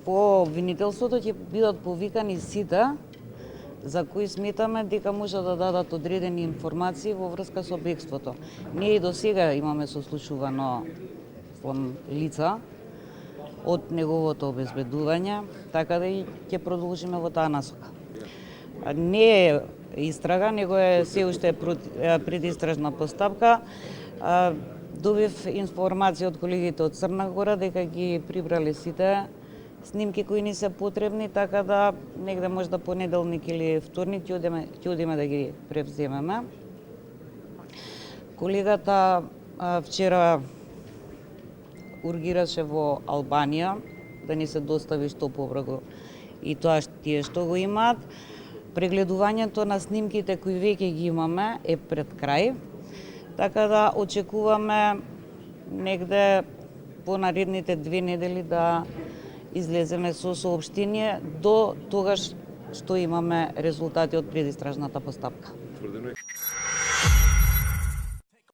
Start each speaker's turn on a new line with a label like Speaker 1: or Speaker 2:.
Speaker 1: По обвинителството ќе бидат повикани сите за кои сметаме дека може да дадат одредени информации во врска со бегството. Ние и до сега имаме сослушувано лица од неговото обезбедување, така да и ќе продолжиме во таа насока. Не е истрага, него е се уште предистражна постапка. Добив информација од колегите од Црна Гора дека ги прибрале сите снимки кои ни се потребни, така да негде можда понеделник или вторник ќе одиме да ги превземеме. Колегата вчера ургираше во Албанија да ни се достави што побрзо и тоа тие што го имаат. Прегледувањето на снимките кои веќе ги имаме е пред крај, така да очекуваме негде по наредните 2 недели да излеземе со соопштение до тогаш што имаме резултати од предистражната постапка.